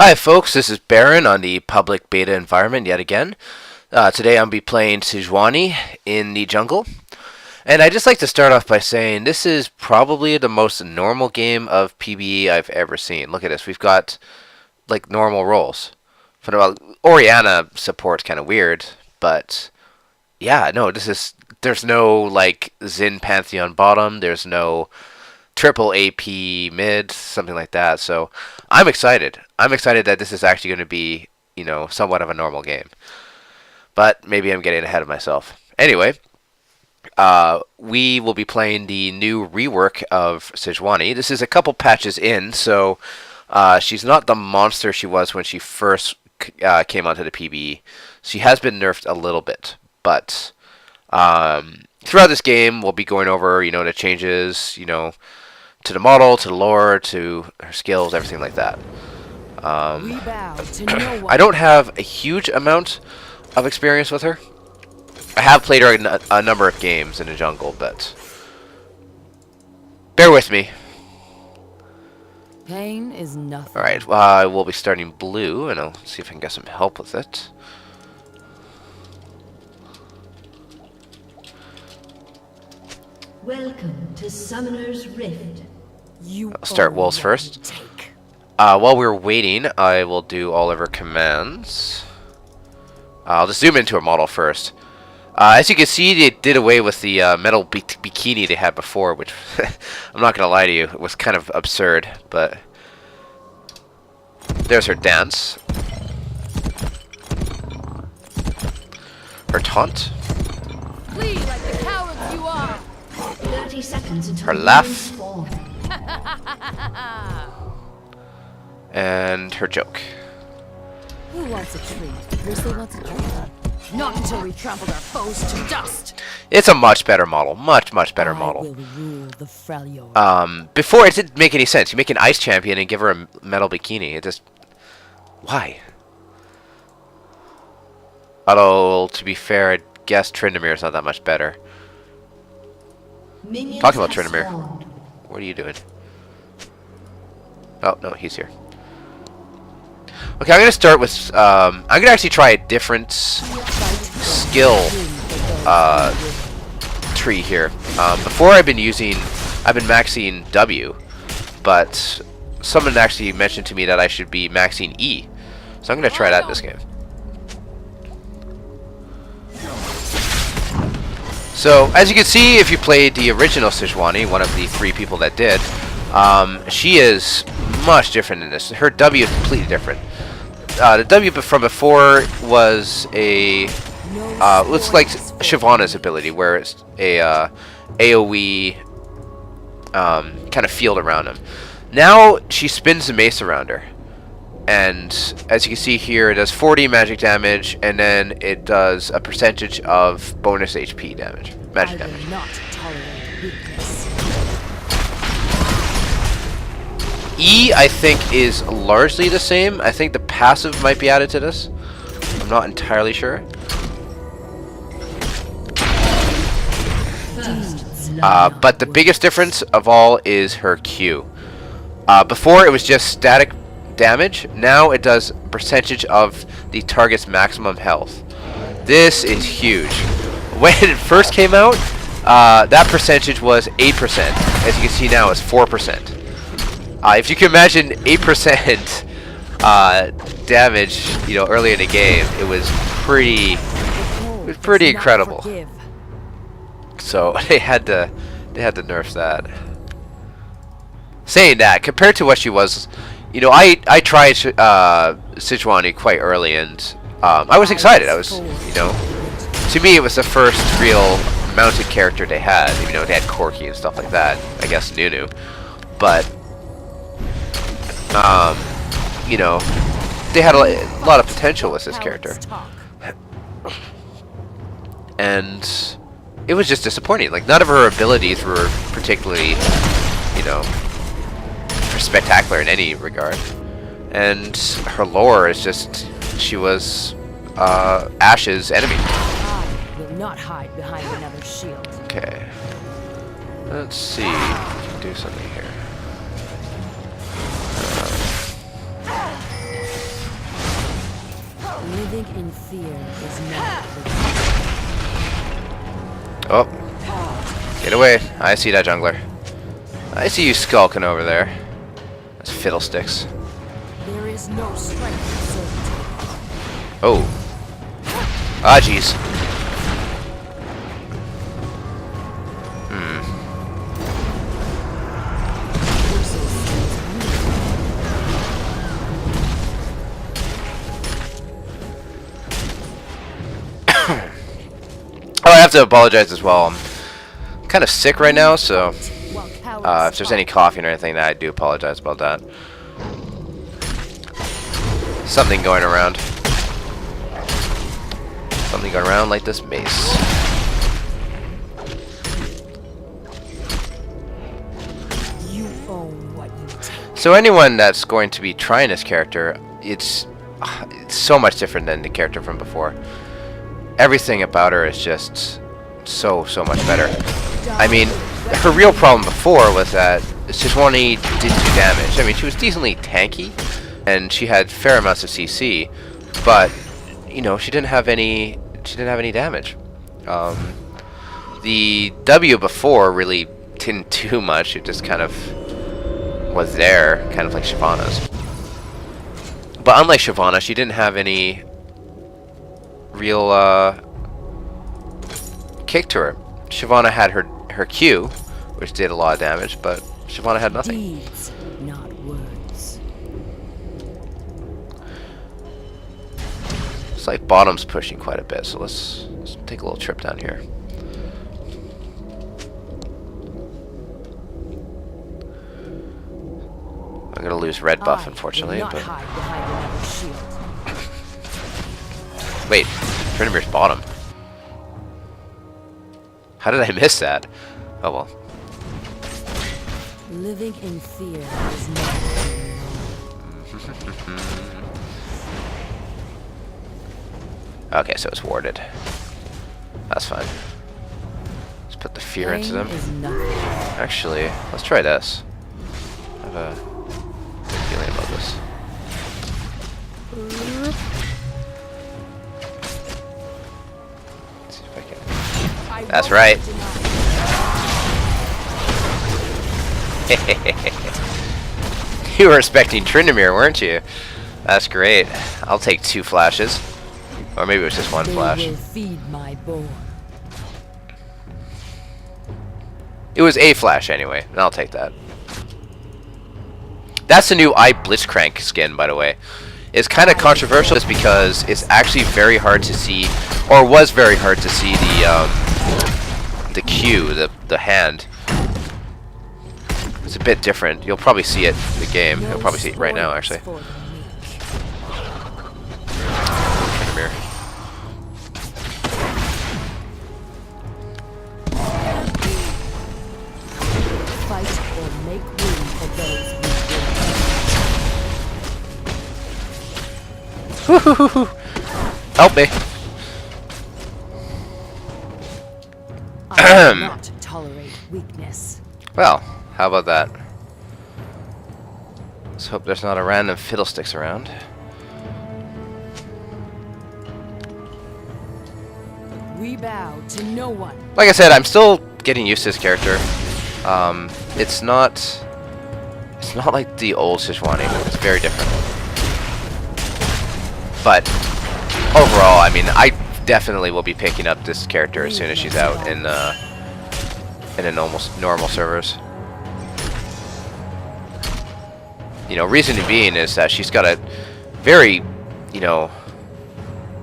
Hi folks, this is Baron on the public beta environment yet again. Today I'll be playing Sejuani in the jungle. And I'd just like to start off by saying this is probably the most normal game of PvE I've ever seen. Look at this, we've got like normal roles. Oriana support's kind of weird, but yeah, no, there's no like Xin Pantheon bottom, there's no triple AP mid, something like that. So I'm excited. I'm excited that this is actually going to be, somewhat of a normal game. But maybe I'm getting ahead of myself. Anyway, we will be playing the new rework of Sejuani. This is a couple patches in, so she's not the monster she was when she first came onto the PvE. She has been nerfed a little bit, but throughout this game, we'll be going over, the changes, to the model, to the lore, to her skills, everything like that. I don't have a huge amount of experience with her. I have played her in a number of games in the jungle, but bear with me. Pain is nothing. Alright, I will be starting blue, and I'll see if I can get some help with it. Welcome to Summoner's Rift. I'll start wolves first. While we're waiting, I will do all of her commands. I'll just zoom into her model first. As you can see, they did away with the metal bikini they had before, which I'm not going to lie to you, it was kind of absurd, but there's her dance. Her taunt. Flee like the cowards you are. 30 seconds until Her laugh. spawn. And her joke. Who wants a treat? Grizzly wants a treat. Not until we trampled our foes to dust. It's a much better model. Much better model. I will rule the Freljord. Before, it didn't make any sense. You make an ice champion and give her a metal bikini. It just... Why? Although, to be fair, I guess Tryndamere not that much better. Minions Talking about have Tryndamere. spawned. What are you doing? Oh, no, he's here. Okay, I'm going to start with... I'm going to actually try a different skill tree here. Before I've been maxing W, but someone actually mentioned to me that I should be maxing E. So I'm going to try that this game. So, as you can see, if you played the original Sejuani, one of the 3 people that did, she is much different in this. Her W is completely different. The W from before was a... looks like Shyvana's ability, where it's a AoE kind of field around him. Now, she spins the mace around her. And as you can see here, it does 40 magic damage, and then it does a percentage of bonus HP damage. Magic damage. Not tolerate weakness. E, I think, is largely the same. I think the passive might be added to this. I'm not entirely sure. But the biggest difference of all is her Q. Before, it was just static damage. Now it does percentage of the target's maximum health. This is huge. When it first came out, that percentage was 8%. As you can see now, it's 4%. If you can imagine 8% damage, early in the game, it was pretty incredible. So they had to nerf that. Saying that, compared to what she was, I tried Sejuani quite early, and I was excited. I was, to me, it was the first real mounted character they had. They had Corki and stuff like that. I guess Nunu, but they had a lot of potential with this character, and it was just disappointing. Like, none of her abilities were particularly, spectacular in any regard, and her lore is just, she was Ash's enemy. I will not hide behind another shield. Okay, let's see if we can do something here. Living in fear is not Oh. Get away. I see that jungler. I see you skulking over there. That's fiddlesticks. There is no strength in certainty. Oh. Ah, jeez. Oh, I have to apologize as well. I'm kind of sick right now, so if there's any coughing or anything, I do apologize about that. Something going around. Something going around like this mace. You own what you take. So anyone that's going to be trying this character, it's so much different than the character from before. Everything about her is just so much better. I mean, her real problem before was that Sejuani didn't do damage. I mean, she was decently tanky, and she had fair amounts of CC, but you know, she didn't have any damage. The W before really didn't do much. It just kind of was there, kind of like Shyvana's. But unlike Shyvana, she didn't have any real kick to her. Shyvana had her Q, which did a lot of damage, but Shyvana had nothing. Deeds, not words. It's like bottom's pushing quite a bit, so let's take a little trip down here. I'm gonna lose red buff, unfortunately, Not but hide behind another shield. wait, Trinimir's bottom. How did I miss that? Oh well. Living in fear is not. Okay, so it's warded. That's fine. Let's put the fear into them. Is nothing. Actually, let's try this. I have a feeling about this. Let's see if I can. That's right. You were expecting Tryndamere, weren't you? That's great. I'll take 2 flashes. Or maybe it was just 1 flash. Will feed my boar. It was a flash anyway, and I'll take that. That's the new Eye Blitzcrank skin, by the way. It's kind of controversial just because it's actually very hard to see, or was very hard to see the Q, the hand. It's a bit different. You'll probably see it in the game. You'll probably see it right now, actually. Tryndamere. Fight or make room for those who Help me. I will not tolerate weakness. Well, how about that? Let's hope there's not a random fiddlesticks around. We bow to no one. Like I said, I'm still getting used to this character. It's not like the old Sejuani. It's very different. But overall, I mean, I definitely will be picking up this character as soon as she's out in a normal servers. You know, reason being is that she's got a very, you know,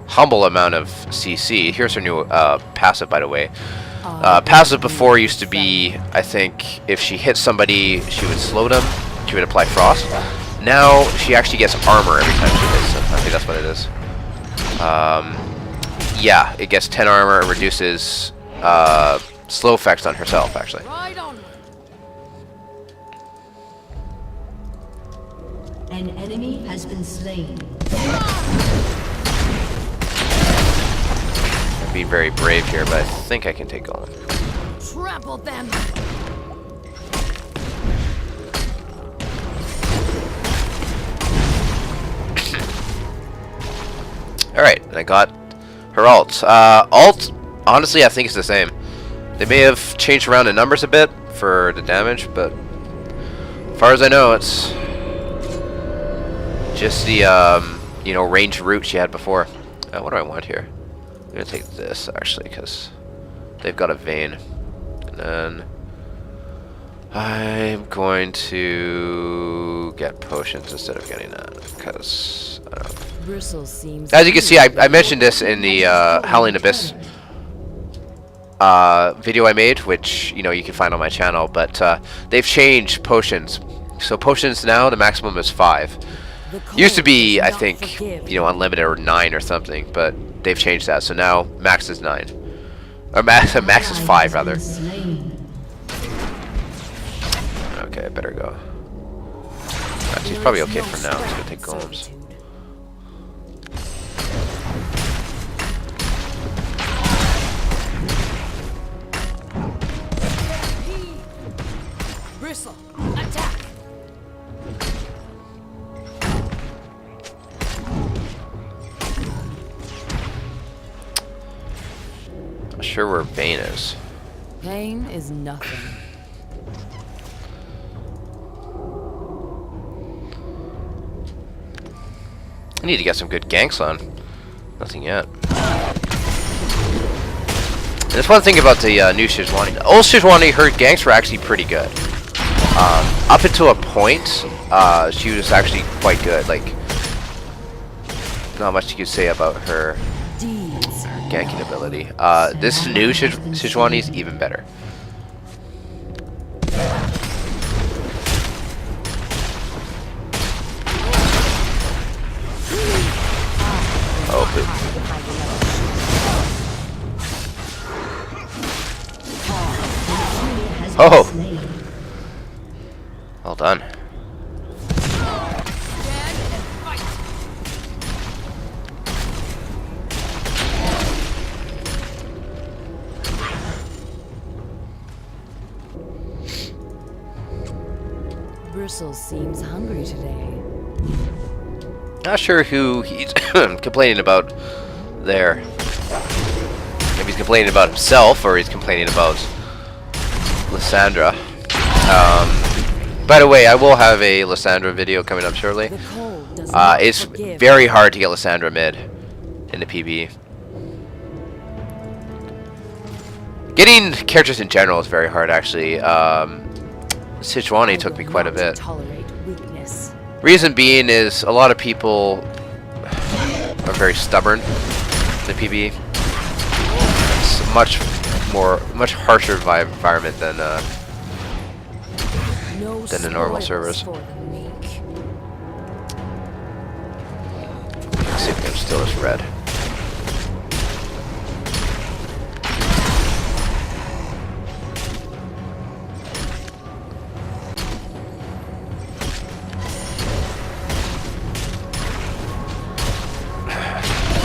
humble amount of CC. Here's her new passive, by the way. Passive before used to be, I think, if she hit somebody, she would slow them. She would apply frost. Now she actually gets armor every time she hits them. I think that's what it is. Yeah, it gets 10 armor. It reduces slow effects on herself, actually. Right on. An enemy has been slain. I'm being very brave here, but I think I can take Golem. Trample them. Alright, and I got her alt. Alt, honestly, I think it's the same. They may have changed around the numbers a bit for the damage, but as far as I know, it's just the, you know, ranged route she had before. What do I want here? I'm going to take this, actually, because they've got a vein. And then I'm going to get potions instead of getting that, because I don't know. As you can see, I mentioned this in the Howling Abyss video I made, which, you know, you can find on my channel, but they've changed potions. So potions now, the maximum is 5. Used to be, I think, you know, unlimited or 9 or something, but they've changed that. So now max is 9. Or max is 5, rather. Okay, I better go. Actually, he's probably okay for now. He's gonna take golems. Bristle, attack! Not sure where Vayne is. Pain is nothing. I need to get some good ganks on. Nothing yet. There's one thing about the new Sejuani. Old Sejuani, her ganks were actually pretty good. Up until a point, she was actually quite good. Like, not much you could say about her ganking ability. This new Sejuani is even better. Oh, poop. Oh! Well done. Bristle seems hungry today. Not sure who he's complaining about there. Maybe he's complaining about himself, or he's complaining about Lysandra. By the way, I will have a Lysandra video coming up shortly. It's very hard to get Lysandra mid in the PB. Getting characters in general is very hard, actually. Sejuani took me quite a bit. Reason being is a lot of people are very stubborn in the PB. It's much harsher environment than the normal servers. Let's see if we can steal this red.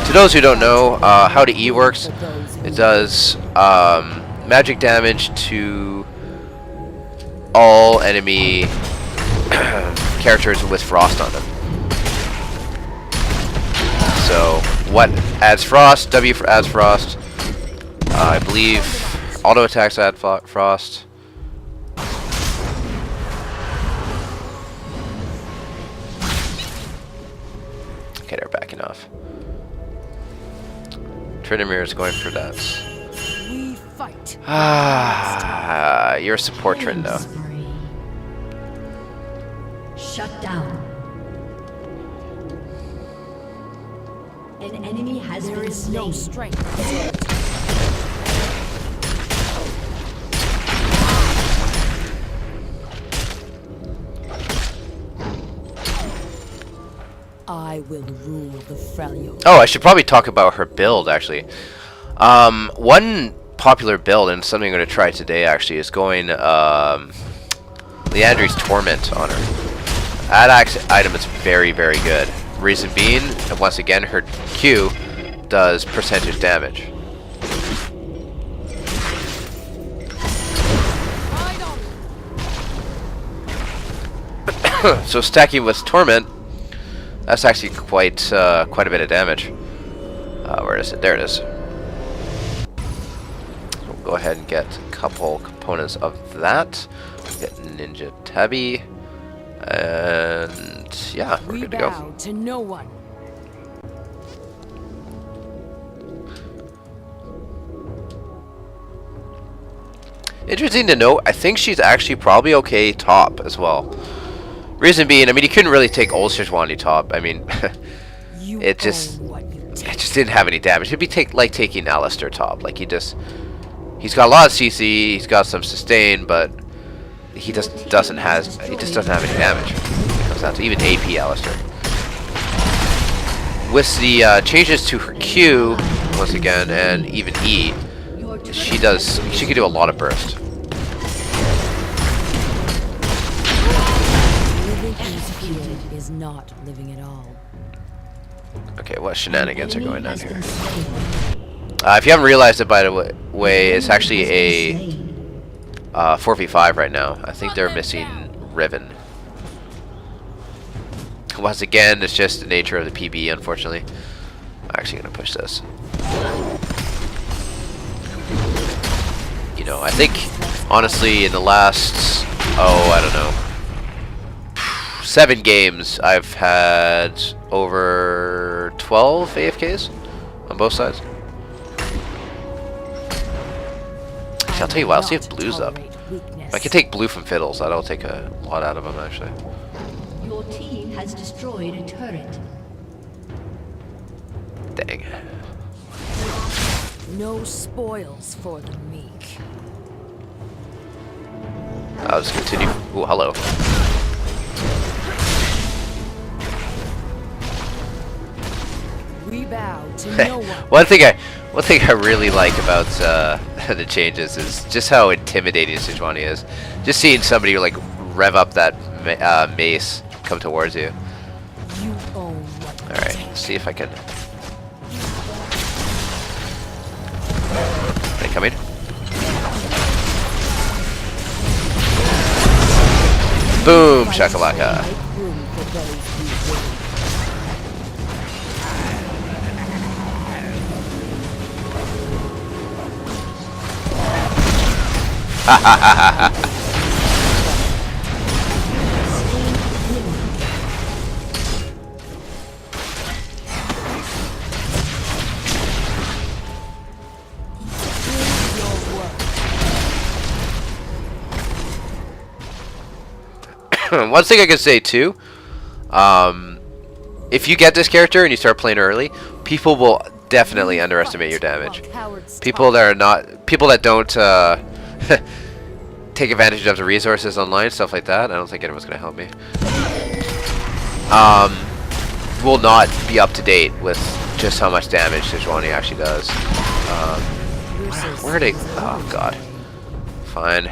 To those who don't know how the E works, it does magic damage to all enemy characters with frost on them. So what adds frost? W adds frost. I believe auto attacks add frost. Okay, they're backing off. Trinamir is going for that. We fight. Ah, you're a support Trin though. Shut down. An enemy has There been is slain. no strength. I will rule the Freljord. Oh, I should probably talk about her build, actually. One popular build, and something I'm going to try today, actually, is going Leandri's Torment on her. That item is very, very good. Reason being, once again, her Q does percentage damage. So stacking with Torment, that's actually quite a bit of damage. Where is it? There it is. We'll go ahead and get a couple components of that. Get Ninja Tabby. And yeah, we're good to go. bow to no one. Interesting to note, I think she's actually probably okay top as well. Reason being, I mean, you couldn't really take old Sejuani top. I mean, it just didn't have any damage. It'd be like taking Alistair top. Like, he's got a lot of CC, he's got some sustain, but he just doesn't have any damage. It comes down to even AP Alistair. With the changes to her Q, once again, and even E, she can do a lot of burst. Living executed is not living at all. Okay, what shenanigans are going on here? If you haven't realized it, by the way, it's actually a 4v5 right now. I think they're missing Riven. Once again, it's just the nature of the PB, unfortunately. I'm actually going to push this. You know, I think, honestly, in the last, I don't know, 7 games, I've had over 12 AFKs on both sides. I'll tell you what, I'll see if blue's up. I can take blue from Fiddles, that'll take a lot out of him, actually. Your team has destroyed a turret. Dang. No spoils for the meek. I'll just continue. Ooh, hello. We bow to no one. One thing I really like about the changes is just how intimidating Sejuani is. Just seeing somebody like rev up that mace come towards you. You own what All right, let's see if I can. Are they coming? Boom, shakalaka. Ha ha ha ha ha. One thing I can say too, if you get this character and you start playing early, people will definitely underestimate your damage. People that don't take advantage of the resources online, stuff like that. I don't think anyone's gonna help me. Will not be up to date with just how much damage Sejuani actually does. Where are they? Oh god. Fine.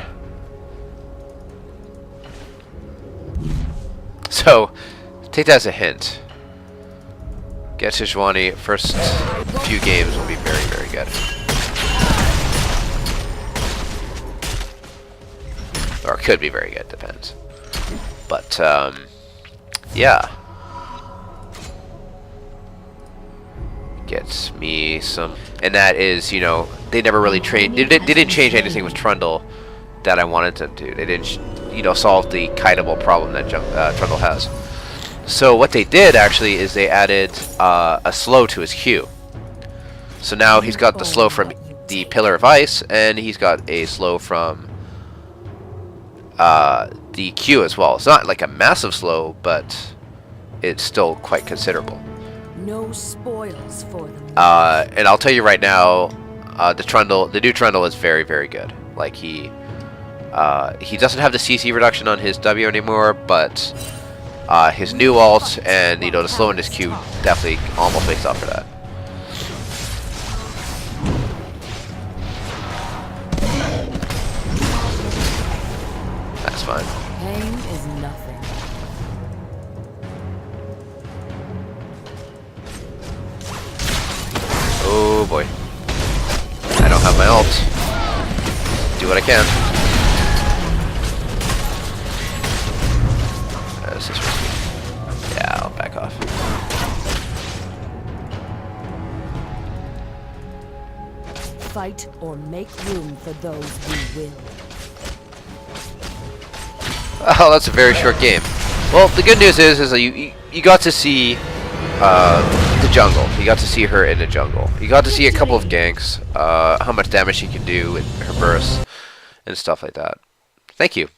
So, take that as a hint. Get Sejuani, first few games will be very, very good. Or could be very good, depends. But, yeah. Gets me some... And that is, you know, they never really trained... They didn't change anything with Trundle that I wanted them to. They didn't, you know, solve the kiteable problem that Trundle has. So what they did actually is they added a slow to his Q. So now he's got the slow from the Pillar of Ice, and he's got a slow from the Q as well. It's not like a massive slow, but it's still quite considerable. No spoils for them. And I'll tell you right now, the new Trundle is very, very good. Like he doesn't have the CC reduction on his W anymore, but his new ult and, you know, the slow in his Q definitely almost makes up for that. That's fine. Pain is nothing. Oh boy. I don't have my ult. Do what I can. This is risky. Yeah, I'll back off. Fight or make room for those who will. Oh, that's a very short game. Well, the good news is that you got to see the jungle. You got to see her in the jungle. You got to see a couple of ganks, how much damage she can do in her bursts, and stuff like that. Thank you.